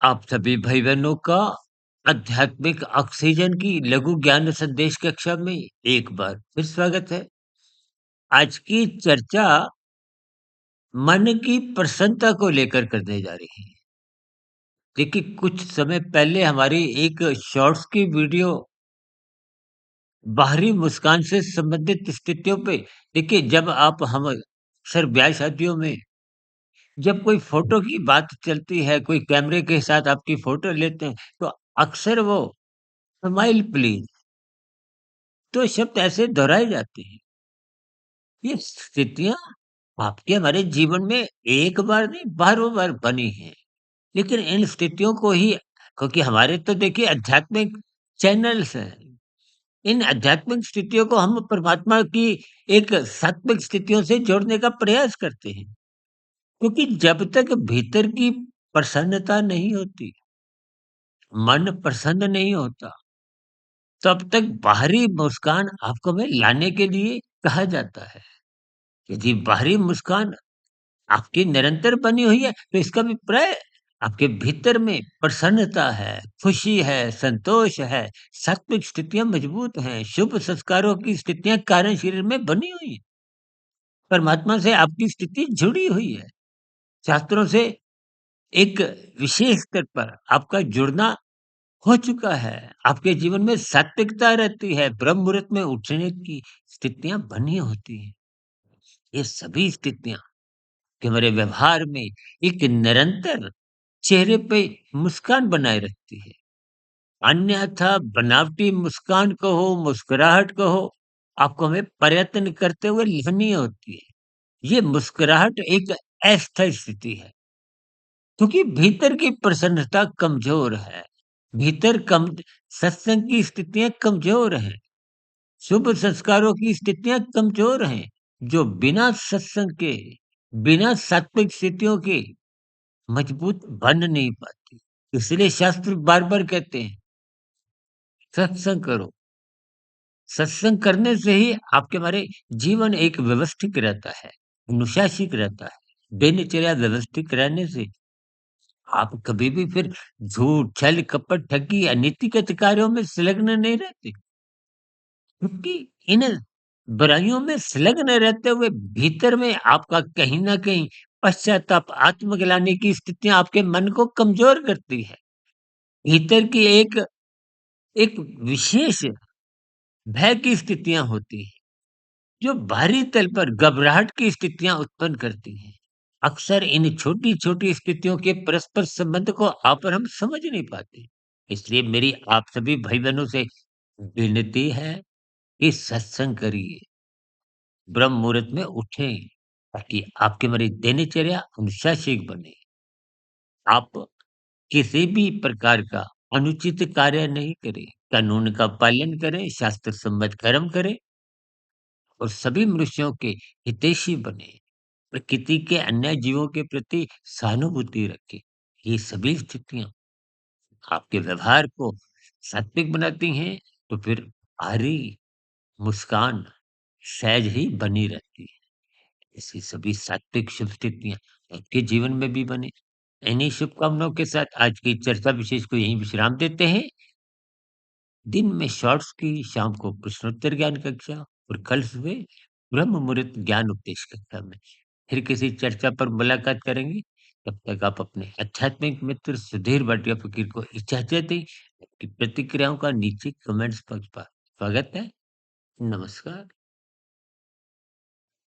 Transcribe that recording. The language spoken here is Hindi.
आप सभी भाई बहनों का आध्यात्मिक ऑक्सीजन की लघु ज्ञान संदेश कक्षा में एक बार फिर स्वागत है। आज की चर्चा मन की प्रसन्नता को लेकर करने जा रही है। देखिए, कुछ समय पहले हमारी एक शॉर्ट्स की वीडियो बाहरी मुस्कान से संबंधित स्थितियों पे, देखिए जब आप हम अक्सर ब्याह शादियों में जब कोई फोटो की बात चलती है, कोई कैमरे के साथ आपकी फोटो लेते हैं, तो अक्सर वो स्माइल प्लीज तो शब्द ऐसे दोहराए जाते हैं। ये स्थितियाँ आपके हमारे जीवन में एक बार नहीं बारों-बार बनी हैं। लेकिन इन स्थितियों को ही क्योंकि हमारे तो देखिए आध्यात्मिक चैनल्स हैं। इन आध्यात्मिक स्थितियों को हम परमात्मा की एक सात्विक स्थितियों से जोड़ने का प्रयास करते हैं। क्योंकि जब तक भीतर की प्रसन्नता नहीं होती, मन प्रसन्न नहीं होता, तब तक बाहरी मुस्कान आपको में लाने के लिए कहा जाता है। यदि बाहरी मुस्कान आपकी निरंतर बनी हुई है, तो इसका अभिप्राय आपके भीतर में प्रसन्नता है, खुशी है, संतोष है, सात्विक स्थितियाँ मजबूत हैं, शुभ संस्कारों की स्थितियाँ कारण शरीर में बनी हुई हैं। परमात्मा से आपकी स्थिति जुड़ी हुई है। शास्त्रों से एक विशेष स्तर पर आपका जुड़ना हो चुका है। आपके जीवन में सात्विकता रहती है, ब्रह्म मुहूर्त में उठने की स्थितियाँ बनी होती हैं। ये सभी स्थितियाँ कि हमारे व्यवहार में एक निरंतर चेहरे पे मुस्कान बनाए रखती है। अन्यथा बनावटी मुस्कान कहो, मुस्कुराहट कहो, आपको हमें प्रयत्न करते हुए लिखनी होती है। ये मुस्कुराहट एक अस्थायी स्थिति है, क्योंकि भीतर की प्रसन्नता कमज़ोर है। भीतर कम सत्संग की स्थितियाँ कमज़ोर हैं, शुभ संस्कारों की स्थितियाँ कमज़ोर हैं, जो बिना सत्संग के, बिना सात्विक स्थितियों के मजबूत बन नहीं पाती। इसलिए शास्त्र बार-बार कहते हैं, सत्संग करो। सत्संग करने से ही आपके हमारे जीवन एक व्यवस्थित रहता है, अनुशासित रहता है। दिनचर्या व्यवस्थित रहने से आप कभी भी फिर झूठ, छल, कपट, ठगी, अनैतिक कार्यों में संलग्न नहीं रहते। क्योंकि इन बुराइयों में संलग्न रहते हुए भीतर में आपका कहीं न कहीं पश्चाताप, आत्मग्लानि की स्थितियाँ आपके मन को कमज़ोर करती है। भीतर की एक एक विशेष भय की स्थितियाँ होती हैं, जो बाहरी तल पर घबराहट की स्थितियाँ उत्पन्न करती हैं। अक्सर इन छोटी-छोटी स्थितियों के परस्पर संबंध को आप और हम समझ नहीं पाते। इसलिए मेरी आप सभी भाई-बहनों से विनती है कि सत्संग करिए, ब्रह्म मुहूर्त में उठें, ताकि आपकी हमारी दिनचर्या अनुशासित बने। आप किसी भी प्रकार का अनुचित कार्य नहीं करें, कानून का पालन करें, शास्त्र सम्मत कर्म करें और सभी मनुष्यों के हितैषी बने। प्रकृति के अन्य जीवों के प्रति सहानुभूति रखें। ये सभी स्थितियाँ आपके व्यवहार को सात्विक बनाती हैं, तो फिर बाहरी मुस्कान सहज ही बनी रहती है। ऐसी सभी सात्विक शुभ स्थितियाँ आपके जीवन में भी बने। इन्हीं शुभकामनाओं के साथ आज की चर्चा विशेष को यहीं विश्राम देते हैं। दिन में शॉर्ट्स की, शाम को प्रश्नोत्तर ज्ञान कक्षा और कल सुबह ब्रह्म मुहूर्त ज्ञान उपदेश कक्षा में फिर किसी चर्चा पर मुलाकात करेंगे। तब तक आप अपने आध्यात्मिक मित्र सुधीर भाटिया फकीर को इजाज़त दें। आपकी प्रतिक्रियाओं का नीचे कमेंट्स बॉक्स पर स्वागत है। नमस्कार।